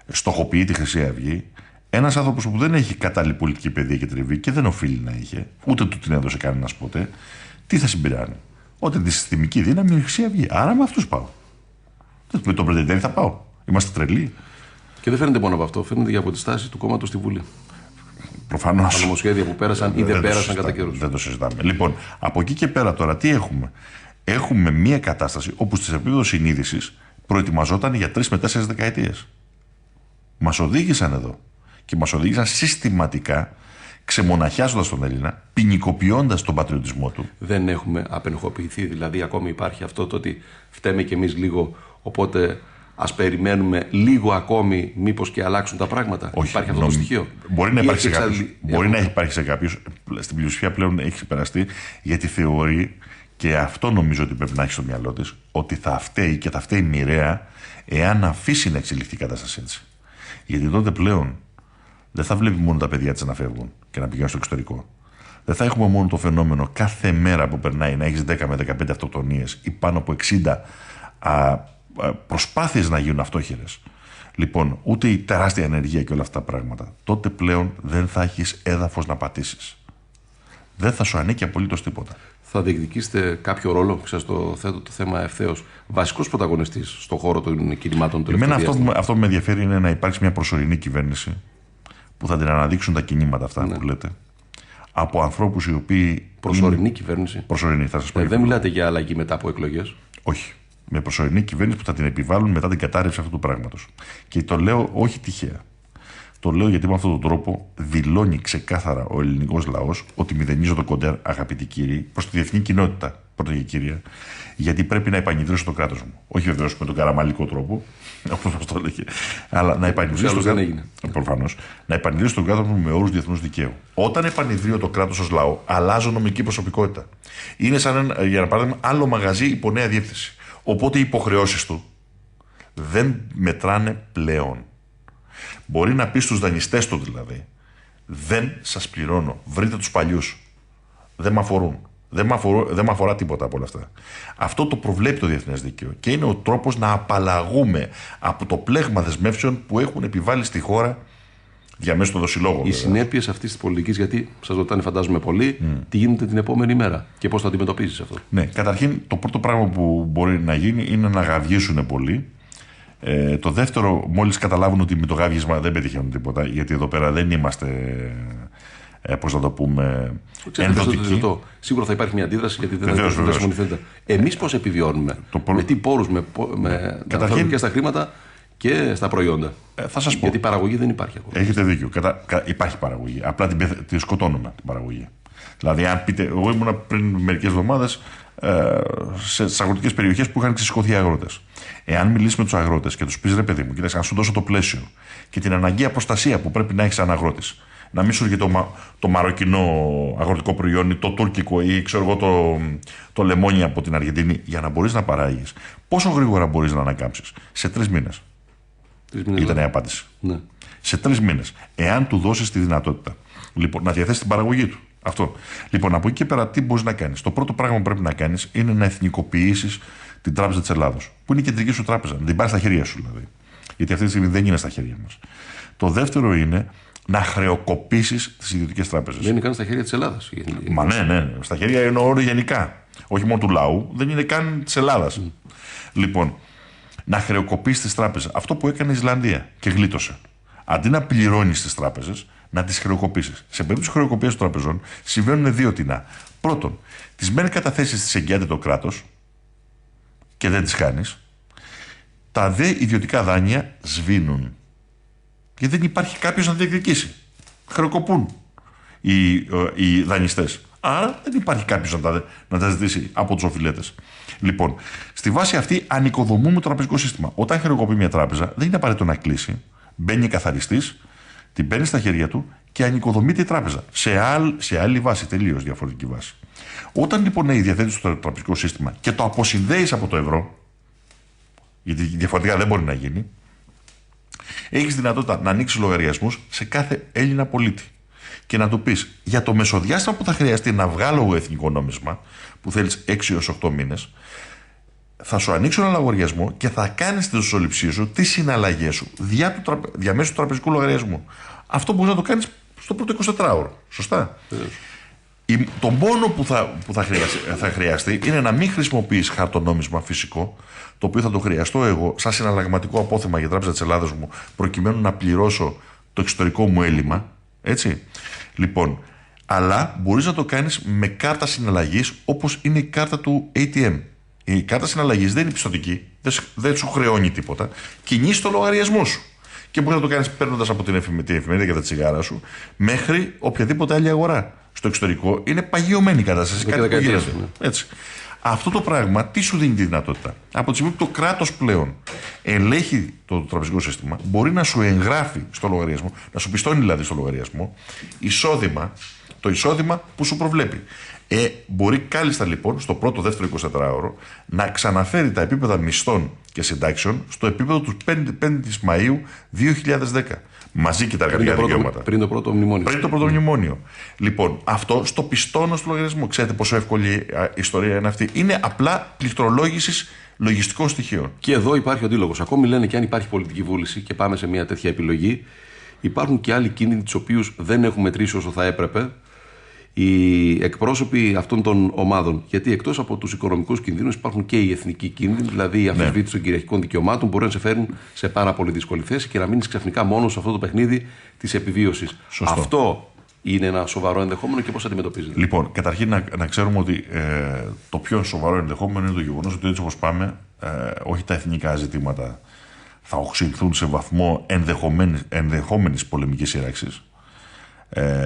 στοχοποιεί τη Χρυσή Αυγή, ένας άνθρωπος που δεν έχει κατάλληλη πολιτική παιδεία και τριβή και δεν οφείλει να είχε, ούτε του την έδωσε κανένας ποτέ, τι θα συμπειράνει? Ότι τη συστημική δύναμη είναι η Χρυσή Αυγή. Άρα με αυτούς πάω. Με τον Πρετεντέρη θα πάω. Είμαστε τρελοί. Και δεν φαίνεται μόνο από αυτό, φαίνεται και από τη στάση του κόμματος στη Βουλή. Προφανώς. Τα νομοσχέδια που πέρασαν ή δεν πέρασαν κατά καιρούς. Δεν το συζητάμε. Λοιπόν, από εκεί και πέρα τώρα τι έχουμε? Έχουμε μία κατάσταση όπου σε επίπεδο συνείδησης προετοιμαζόταν για 3 με 4 δεκαετίες. Μας οδήγησαν εδώ. Και μας οδήγησαν συστηματικά, ξεμοναχιάζοντας τον Έλληνα, ποινικοποιώντας τον πατριωτισμό του. Δεν έχουμε απενοχοποιηθεί, δηλαδή ακόμη υπάρχει αυτό το ότι φταίμε κι εμείς λίγο, οπότε ας περιμένουμε λίγο ακόμη, μήπως και αλλάξουν τα πράγματα? Όχι, υπάρχει αυτό το στοιχείο? Μπορεί να υπάρχει σε κάποιους. Μπορεί να υπάρχει σε κάποιους. Στην πλειοψηφία πλέον έχει ξεπεραστεί, γιατί θεωρεί, και αυτό νομίζω ότι πρέπει να έχει στο μυαλό της, ότι θα φταίει και θα φταίει μοιραία εάν αφήσει να εξελιχθεί η κατάσταση έτσι. Γιατί τότε πλέον δεν θα βλέπει μόνο τα παιδιά της να φεύγουν και να πηγαίνουν στο εξωτερικό. Δεν θα έχουμε μόνο το φαινόμενο κάθε μέρα που περνάει να έχεις 10 με 15 αυτοκτονίες ή πάνω από 60 προσπάθειες να γίνουν αυτόχειρες. Λοιπόν, ούτε η τεράστια ανεργία και όλα αυτά τα πράγματα. Τότε πλέον δεν θα έχεις έδαφος να πατήσεις. Δεν θα σου ανήκει απολύτως τίποτα. Θα διεκδικήσετε κάποιο ρόλο, σας το θέτω το θέμα ευθέως, βασικός πρωταγωνιστής στον χώρο των κινημάτων του Εμένα αυτό που με ενδιαφέρει είναι να υπάρξει μια προσωρινή κυβέρνηση που θα την αναδείξουν τα κινήματα αυτά που λέτε. Από ανθρώπους οι οποίοι. Προσωρινή κυβέρνηση. Προσωρινή, θα σας πω. Δεν μιλάτε για αλλαγή μετά από εκλογές. Όχι. Με προσωρινή κυβέρνηση που θα την επιβάλλουν μετά την κατάρρευση αυτού του πράγματος. Και το λέω όχι τυχαία. Το λέω γιατί με αυτόν τον τρόπο δηλώνει ξεκάθαρα ο ελληνικός λαός ότι μηδενίζω το κοντέρ, αγαπητοί κύριοι, προς τη διεθνή κοινότητα, πρώτα και κύρια, γιατί πρέπει να επανειδρύσω το κράτος μου. Όχι βεβαίως με τον καραμαλικό τρόπο, όπως το έλεγε, αλλά να επανειδρύσω το κράτος. Προφανώς. Να επανειδρύσω το κράτος μου με όρους διεθνούς δικαίου. Όταν επανειδρύω το κράτος ως λαό, αλλάζω νομική προσωπικότητα. Είναι σαν, για ένα παράδειγμα, άλλο μαγαζί υπό νέα διεύθυνση. Οπότε οι υποχρεώσεις του δεν μετράνε πλέον. Μπορεί να πει στους δανειστές του δηλαδή, δεν σας πληρώνω, βρείτε τους παλιούς. Δεν με αφορούν. Δεν με αφορά τίποτα από όλα αυτά. Αυτό το προβλέπει το διεθνές δίκαιο και είναι ο τρόπος να απαλλαγούμε από το πλέγμα δεσμεύσεων που έχουν επιβάλει στη χώρα διαμέσου των δοσιλόγων. Οι συνέπειες αυτής της πολιτικής, γιατί σας ρωτάνε φαντάζομαι πολύ, τι γίνεται την επόμενη μέρα και πώς θα αντιμετωπίζεις αυτό? Ναι, καταρχήν το πρώτο πράγμα που μπορεί να γίνει είναι να γαβγίσουν πολύ. Το δεύτερο, μόλις καταλάβουν ότι με το γάβγισμα δεν πετυχαίνουν τίποτα, γιατί εδώ πέρα δεν είμαστε, πώς να το πούμε, ενδοτικοί. Σίγουρα θα υπάρχει μια αντίδραση, γιατί δεν θα συμφωνηθείτε. Εμείς πώς επιβιώνουμε, με τι πόρους, με τα ανθρώπινα στα χρήματα και στα προϊόντα? Θα σας πω. Γιατί παραγωγή δεν υπάρχει ακόμα. Έχετε δίκιο. Υπάρχει παραγωγή. Απλά τη σκοτώνουμε την παραγωγή. Δηλαδή, αν πείτε, εγώ ήμουν πριν μερικές εβδομάδες στις αγροτικές περιοχές που είχαν ξεσηκωθεί οι αγρότες. Εάν μιλήσεις με τους αγρότες και τους πεις, ρε παιδί μου, κοίταξε, να σου δώσω το πλαίσιο και την αναγκαία προστασία που πρέπει να έχεις σαν αγρότης, να μην σου έρχεται το μαροκινό αγροτικό προϊόν ή το τουρκικό ή ξέρω εγώ το λεμόνι από την Αργεντινή, για να μπορείς να παράγεις, πόσο γρήγορα μπορείς να ανακάμψεις? Σε 3 μήνες. Ήταν η απάντηση. Ναι. Σε 3 μήνες. Εάν του δώσεις τη δυνατότητα. Λοιπόν, να διαθέσει την παραγωγή του. Αυτό. Λοιπόν, από εκεί και πέρα, τι μπορείς να κάνεις? Το πρώτο πράγμα που πρέπει να κάνεις είναι να εθνικοποιήσεις την Τράπεζα της Ελλάδος, που είναι η κεντρική σου τράπεζα. Να την πάρεις στα χέρια σου, δηλαδή. Γιατί αυτή τη στιγμή δεν είναι στα χέρια μας. Το δεύτερο είναι να χρεοκοπήσεις τις ιδιωτικές τράπεζες. Δεν είναι καν στα χέρια της Ελλάδας. Μα ναι. Στα χέρια εννοώ γενικά. Όχι μόνο του λαού, δεν είναι καν της Ελλάδας. Λοιπόν, να χρεοκοπήσεις τις τράπεζες. Αυτό που έκανε η Ισλανδία και γλίτωσε. Αντί να πληρώνεις τις τράπεζες, να τις χρεοκοπήσεις. Σε περίπτωση χρεοκοπίας των τραπεζών συμβαίνουν 2 τινά. Πρώτον, τις μεν καταθέσεις τις εγγυάται το κράτος και δεν τις κάνεις. Τα δε ιδιωτικά δάνεια σβήνουν. Γιατί δεν υπάρχει κάποιος να διεκδικήσει. Χρεοκοπούν οι δανειστές. Άρα δεν υπάρχει κάποιος να τα ζητήσει από τους οφειλέτες. Λοιπόν, στη βάση αυτή ανοικοδομούμε το τραπεζικό σύστημα. Όταν χρεοκοπεί μια τράπεζα, δεν είναι απαραίτητο να κλείσει. Μπαίνει καθαριστής, την παίρνει στα χέρια του και ανοικοδομείται η τράπεζα. Σε άλλη βάση, τελείως διαφορετική βάση. Όταν λοιπόν διαθέτεις το τραπεζικό σύστημα και το αποσυνδέεις από το ευρώ, γιατί διαφορετικά δεν μπορεί να γίνει, έχεις δυνατότητα να ανοίξεις λογαριασμούς σε κάθε Έλληνα πολίτη. και να του πεις για το μεσοδιάστημα που θα χρειαστεί να βγάλω εγώ εθνικό νόμισμα, που θέλεις 6 έως 8 μήνες, θα σου ανοίξω ένα λογαριασμό και θα κάνεις τη δοσοληψία σου, τις συναλλαγές σου διαμέσου του τραπεζικού λογαριασμού. Αυτό μπορείς να το κάνεις στο πρώτο 24ωρο. Σωστά. Το μόνο που θα χρειαστεί είναι να μην χρησιμοποιείς χαρτονόμισμα φυσικό, το οποίο θα το χρειαστώ εγώ σαν συναλλαγματικό απόθεμα για Τράπεζα της Ελλάδας μου, προκειμένου να πληρώσω το εξωτερικό μου έλλειμμα. Έτσι. Λοιπόν, αλλά μπορείς να το κάνεις με κάρτα συναλλαγής, όπως είναι η κάρτα του ATM. Η κάρτα συναλλαγής δεν είναι πιστωτική, δεν σου χρεώνει τίποτα. Κινείς το λογαριασμό σου. Και μπορείς να το κάνεις παίρνοντας από την εφημερίδα για τα τσιγάρα σου μέχρι οποιαδήποτε άλλη αγορά. Στο εξωτερικό είναι παγιωμένη η κατάσταση. Κάτι που γίνεται. Έτσι. Αυτό το πράγμα τι σου δίνει τη δυνατότητα? Από τη στιγμή που το κράτος πλέον ελέγχει το τραπεζικό σύστημα, μπορεί να σου εγγράφει στο λογαριασμό, να σου πιστώνει δηλαδή στο λογαριασμό, το εισόδημα που σου προβλέπει. Μπορεί κάλλιστα λοιπόν στο πρώτο, δεύτερο 24ωρο να ξαναφέρει τα επίπεδα μισθών και συντάξεων στο επίπεδο του 5ης Μαΐου 2010. Μαζί και τα εργατικά δικαιώματα. Πριν το πρώτο μνημόνιο. Πριν το πρώτο μνημόνιο. Λοιπόν, αυτό στο πιστώνω στο λογαριασμό. Ξέρετε πόσο εύκολη ιστορία είναι αυτή? Είναι απλά πληκτρολόγησης λογιστικών στοιχείων. Και εδώ υπάρχει ο αντίλογος. Ακόμη λένε και αν υπάρχει πολιτική βούληση και πάμε σε μια τέτοια επιλογή, υπάρχουν και άλλοι κίνδυνοι τους οποίους δεν έχουμε μετρήσει όσο θα έπρεπε οι εκπρόσωποι αυτών των ομάδων. Γιατί εκτός από τους οικονομικούς κινδύνους υπάρχουν και οι εθνικοί κίνδυνοι, δηλαδή η αμφισβήτηση των κυριαρχικών δικαιωμάτων μπορεί να σε φέρουν σε πάρα πολύ δύσκολη θέση και να μείνεις ξαφνικά μόνος σε αυτό το παιχνίδι της επιβίωσης. Σωστό. Αυτό είναι ένα σοβαρό ενδεχόμενο και πώς αντιμετωπίζεται? Λοιπόν, καταρχήν να ξέρουμε ότι το πιο σοβαρό ενδεχόμενο είναι το γεγονός ότι έτσι όπως πάμε, όχι τα εθνικά ζητήματα θα οξυνθούν σε βαθμό ενδεχόμενης πολεμικής σύραξης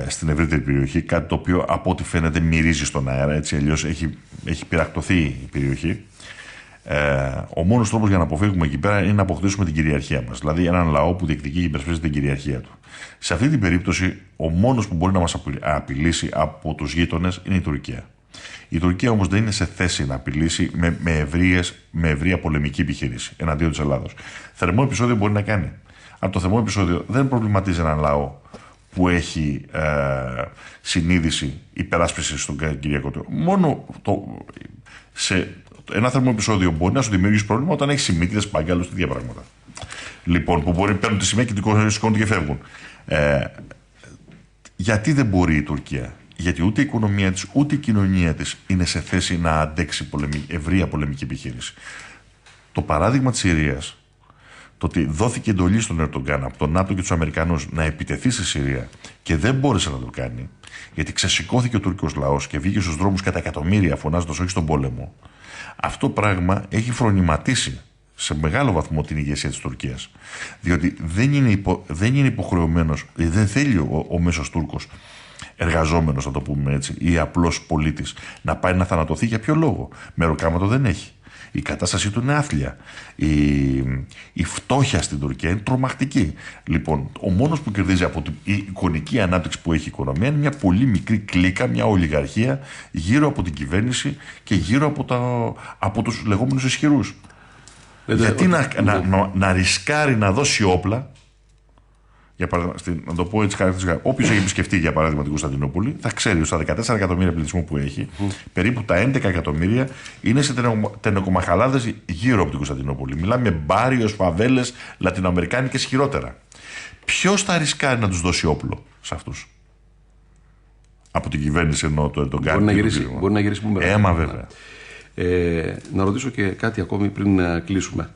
στην ευρύτερη περιοχή, κάτι το οποίο από ό,τι φαίνεται μυρίζει στον αέρα, έτσι αλλιώς έχει πυρακτωθεί η περιοχή. Ο μόνος τρόπος για να αποφύγουμε εκεί πέρα είναι να αποκτήσουμε την κυριαρχία μας, δηλαδή έναν λαό που διεκδικεί και υπερασπίζεται την κυριαρχία του. Σε αυτή την περίπτωση ο μόνος που μπορεί να μας απειλήσει από τους γείτονες είναι η Τουρκία. Η Τουρκία όμως δεν είναι σε θέση να απειλήσει με ευρεία πολεμική επιχείρηση εναντίον της Ελλάδος. Θερμό επεισόδιο μπορεί να κάνει. Αλλά το θερμό επεισόδιο δεν προβληματίζει έναν λαό που έχει συνείδηση υπεράσπισης στον Κυριακό του. Μόνο σε ένα θερμό επεισόδιο μπορεί να σου δημιουργήσει πρόβλημα όταν έχει σημίτιδες, παγκάλους, τέτοια πράγματα. Λοιπόν, που μπορεί να παίρνουν τη σημαία και την σηκώνουν και φεύγουν. Γιατί δεν μπορεί η Τουρκία? Γιατί ούτε η οικονομία της, ούτε η κοινωνία της είναι σε θέση να αντέξει ευρεία πολεμική επιχείρηση. Το παράδειγμα της Συρίας, το ότι δόθηκε εντολή στον Ερντογκάν από τον ΝΑΤΟ και τους Αμερικανούς να επιτεθεί στη Συρία και δεν μπόρεσε να το κάνει, γιατί ξεσηκώθηκε ο τουρκικός λαός και βγήκε στους δρόμους κατά εκατομμύρια φωνάζοντας όχι στον πόλεμο. Αυτό πράγμα έχει φρονηματίσει σε μεγάλο βαθμό την ηγεσία της Τουρκίας. Διότι δεν είναι υποχρεωμένος, δεν θέλει ο μέσος Τούρκος εργαζόμενος, να το πούμε έτσι, ή απλός πολίτης να πάει να θανατωθεί. Για ποιο λόγο? Μεροκάματο δεν έχει. Η κατάστασή του είναι άθλια. Η φτώχεια στην Τουρκία είναι τρομακτική. Λοιπόν, ο μόνος που κερδίζει από την εικονική ανάπτυξη που έχει η οικονομία είναι μια πολύ μικρή κλίκα, μια ολιγαρχία γύρω από την κυβέρνηση και γύρω από τους λεγόμενους ισχυρούς. Γιατί να ρισκάρει να δώσει όπλα? Για παράδειγμα, να το πω έτσι χαρακτηριστικά, όποιος έχει επισκεφτεί για παράδειγμα την Κωνσταντινούπολη, θα ξέρει ότι στα 14 εκατομμύρια πληθυσμού που έχει, περίπου τα 11 εκατομμύρια είναι σε τενεκομαχαλάδες γύρω από την Κωνσταντινούπολη. Μιλάμε με μπάριος, φαβέλες, λατινοαμερικάνικες χειρότερα. Ποιος θα ρισκάρει να τους δώσει όπλο σε αυτούς? Από την κυβέρνηση εννοώ το Ερντογκάν. Μπορεί να γυρίσει μπούμεραγκ. Έμα βέβαια. Να ρωτήσω και κάτι ακόμη πριν κλείσουμε.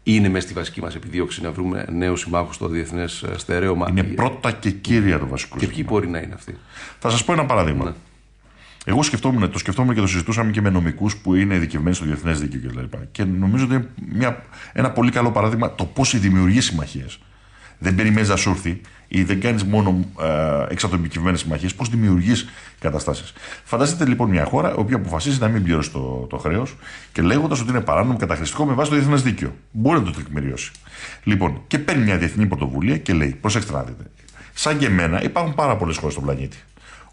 Είναι μέσα στη βασική μας επιδίωξη να βρούμε νέους συμμάχους στο διεθνές στερέωμα? Είναι πρώτα και κύρια το βασικό. Και ποιοι μπορεί να είναι αυτοί? Θα σας πω ένα παράδειγμα. Ναι. Εγώ το σκεφτόμουν και το συζητούσαμε και με νομικούς που είναι ειδικευμένοι στο διεθνές δίκαιο κλπ. Και νομίζω ότι είναι ένα πολύ καλό παράδειγμα το πώς δημιουργεί συμμαχίες. Δεν περιμένεις να σου έρθει ή δεν κάνεις μόνο εξατομικευμένες συμμαχίες, πώς δημιουργείς καταστάσεις. Φανταστείτε λοιπόν μια χώρα η οποία αποφασίζει να μην πληρώσει το χρέος και λέγοντας ότι είναι παράνομο καταχρηστικό με βάση το διεθνές δίκαιο. Μπορεί να το τεκμηριώσει. Λοιπόν, και παίρνει μια διεθνή πρωτοβουλία και λέει: προσέξτε να δείτε. Σαν και εμένα υπάρχουν πάρα πολλές χώρες στον πλανήτη.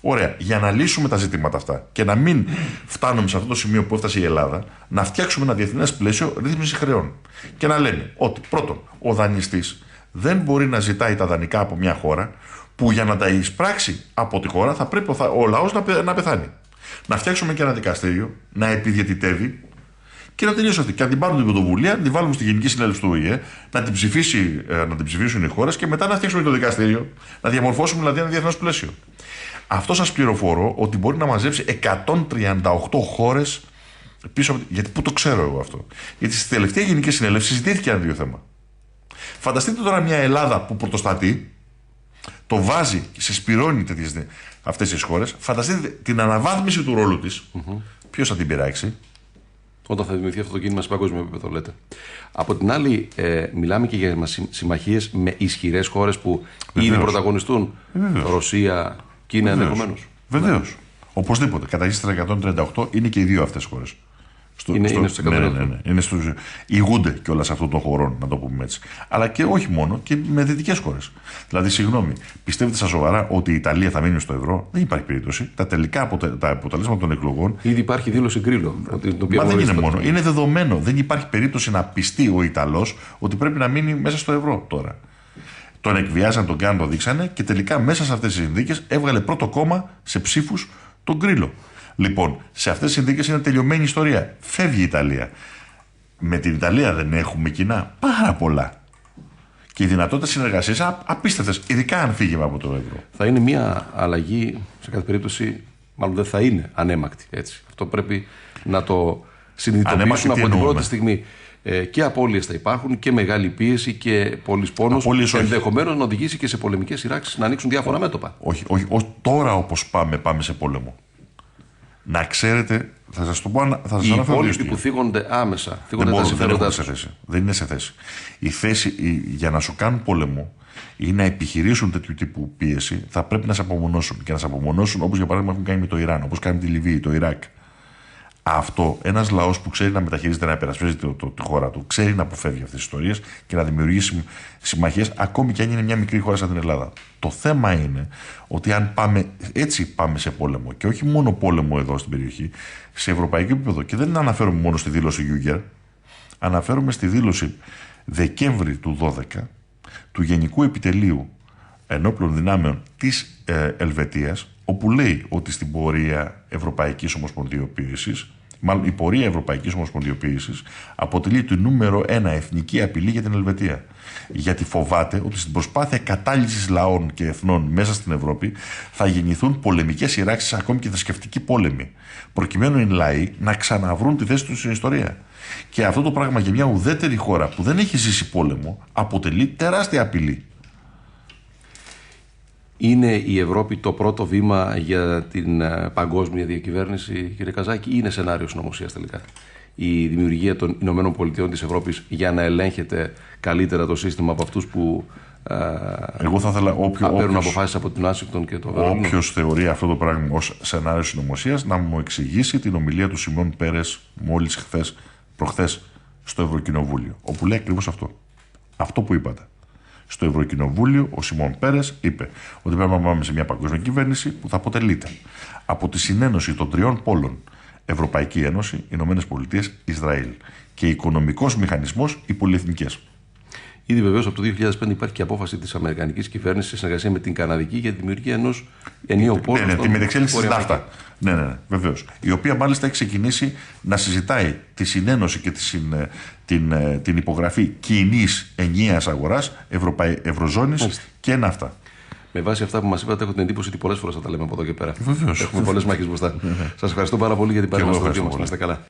Ωραία, για να λύσουμε τα ζητήματα αυτά και να μην φτάνουμε σε αυτό το σημείο που έφτασε η Ελλάδα, να φτιάξουμε ένα διεθνές πλαίσιο ρύθμιση χρεών. Και να λέμε ότι πρώτον, ο δανειστής δεν μπορεί να ζητάει τα δανεικά από μια χώρα που για να τα εισπράξει από τη χώρα θα πρέπει ο λαός να πεθάνει. Να φτιάξουμε και ένα δικαστήριο, να επιδιαιτητεύει και να τελειώσει αυτή. Και αν την πάρουν την πρωτοβουλία, να την βάλουμε στη Γενική Συνέλευση του ΟΗΕ, να την ψηφίσουν οι χώρες και μετά να φτιάξουμε το δικαστήριο, να διαμορφώσουμε δηλαδή ένα διεθνές πλαίσιο. Αυτό σας πληροφορώ ότι μπορεί να μαζέψει 138 χώρες πίσω από. Γιατί πού το ξέρω εγώ αυτό? Γιατί στη τελευταία Γενική Συνέλευση συζητήθηκε ένα δύο θέμα. Φανταστείτε τώρα μια Ελλάδα που πρωτοστατεί, το βάζει και συσπηρώνει αυτές τις χώρες. Φανταστείτε την αναβάθμιση του ρόλου της. Ποιος θα την πειράξει? Όταν θα δημιουργηθεί αυτό το κίνημα σε παγκόσμιο επίπεδο, λέτε. Από την άλλη, μιλάμε και για συμμαχίες με ισχυρές χώρες που ήδη πρωταγωνιστούν. Ρωσία, Κίνα ενδεχομένως. Βεβαίως. Οπωσδήποτε. Καταρχήν στα 138 είναι και οι δύο αυτές χώρες. Είναι στους 138. Είναι ηγούνται κιόλας αυτών των χωρών, να το πούμε έτσι. Αλλά και όχι μόνο, και με δυτικές χώρες. Δηλαδή, συγγνώμη, πιστεύετε στα σοβαρά ότι η Ιταλία θα μείνει στο ευρώ? Δεν υπάρχει περίπτωση. Τα τελικά τα αποτελέσματα των εκλογών. Ήδη υπάρχει δήλωση Γκρίλο. Μα δεν είναι μόνο. Είναι δεδομένο. Δεν υπάρχει περίπτωση να πιστεί ο Ιταλός ότι πρέπει να μείνει μέσα στο ευρώ τώρα. Τον εκβιάζαν, τον κάνουν, τον δείξανε και τελικά μέσα σε αυτές τις συνθήκες έβγαλε πρώτο κόμμα σε ψήφους τον Γκρίλο. Λοιπόν, σε αυτές τις συνθήκες είναι τελειωμένη η ιστορία. Φεύγει η Ιταλία. Με την Ιταλία δεν έχουμε κοινά? Πάρα πολλά. Και οι δυνατότητες συνεργασίας απίστευτες, ειδικά αν φύγει από το ευρώ. Θα είναι μια αλλαγή, σε κάθε περίπτωση, μάλλον δεν θα είναι ανέμακτη. Έτσι. Αυτό πρέπει να το συνειδητοποιήσουν από την πρώτη στιγμή. Και απώλειες θα υπάρχουν και μεγάλη πίεση και πολλής πόνος. Ενδεχομένως να οδηγήσει και σε πολεμικές σειράξεις, να ανοίξουν διάφορα μέτωπα. Όχι. Τώρα όπως πάμε σε πόλεμο. Να ξέρετε, θα σας το πω. Οι υπόλοιποι που θίγονται άμεσα, θίγονται τα συμφέροντά τους. Δεν είναι σε θέση. Η θέση για να σου κάνουν πόλεμο ή να επιχειρήσουν τέτοιου τύπου πίεση, θα πρέπει να σε απομονώσουν. Και να σε απομονώσουν όπως για παράδειγμα έχουν κάνει με το Ιράν, όπως κάνει τη Λιβύη, το Ιράκ. Αυτό, ένας λαός που ξέρει να μεταχειρίζεται, να υπερασπίζει τη χώρα του, ξέρει να αποφεύγει αυτές τις ιστορίες και να δημιουργήσει συμμαχίες, ακόμη και αν είναι μια μικρή χώρα σαν την Ελλάδα. Το θέμα είναι ότι αν πάμε σε πόλεμο, και όχι μόνο πόλεμο εδώ στην περιοχή, σε ευρωπαϊκό επίπεδο, και δεν αναφέρομαι μόνο στη δήλωση Γιούγκερ, αναφέρομαι στη δήλωση Δεκέμβρη του 2012 του Γενικού Επιτελείου Ενόπλων Δυνάμεων της Ελβετίας, όπου λέει ότι στην πορεία Ευρωπαϊκής Ομοσπονδιοποίησης, μάλλον η πορεία Ευρωπαϊκής Ομοσπονδιοποίησης αποτελεί τη νούμερο 1 εθνική απειλή για την Ελβετία. Γιατί φοβάται ότι στην προσπάθεια κατάλυσης λαών και εθνών μέσα στην Ευρώπη θα γεννηθούν πολεμικές σειράξεις, ακόμη και θρησκευτικοί πόλεμοι, προκειμένου οι λαοί να ξαναβρούν τη θέση τους στην ιστορία. Και αυτό το πράγμα για μια ουδέτερη χώρα που δεν έχει ζήσει πόλεμο αποτελεί τεράστια απειλή. Είναι η Ευρώπη το πρώτο βήμα για την παγκόσμια διακυβέρνηση, κύριε Καζάκη, ή είναι σενάριο συνωμοσίας τελικά? Η δημιουργία των ΗΠΑ της Ευρώπης για να ελέγχεται καλύτερα το σύστημα από αυτούς που εγώ θα ήθελα παίρνουν αποφάσεις από την Ουάσιγκτον και το Βερολίνο. Όποιος θεωρεί αυτό το πράγμα ως σενάριο συνωμοσίας, να μου εξηγήσει την ομιλία του Σιμών Πέρες μόλις προχθές στο Ευρωκοινοβούλιο, όπου λέει ακριβώς αυτό. Αυτό που είπατε. Στο Ευρωκοινοβούλιο, ο Σιμών Πέρες είπε ότι πρέπει να πάμε σε μια παγκόσμια κυβέρνηση που θα αποτελείται από τη συνένωση των τριών πόλων: Ευρωπαϊκή Ένωση, Ηνωμένες Πολιτείες, Ισραήλ, και οικονομικός μηχανισμός οι πολυεθνικές. Ήδη βεβαίως από το 2005 υπάρχει και απόφαση της Αμερικανικής κυβέρνησης σε συνεργασία με την Καναδική για τη δημιουργία ενός ενιαίου πόρου. Ναι, τη μετεξέλιξη της NAFTA. Ναι, βεβαίως. Η οποία μάλιστα έχει ξεκινήσει να συζητάει τη συνένωση και την υπογραφή κοινής ενιαίας αγοράς Ευρωζώνης και NAFTA. Με βάση αυτά που μας είπατε, έχω την εντύπωση ότι πολλές φορές θα τα λέμε από εδώ και πέρα. Βεβαίως. Έχουμε πολλές μάχες μπροστά. Σας ευχαριστώ πάρα πολύ για την παρέμβαση. Να είστε καλά.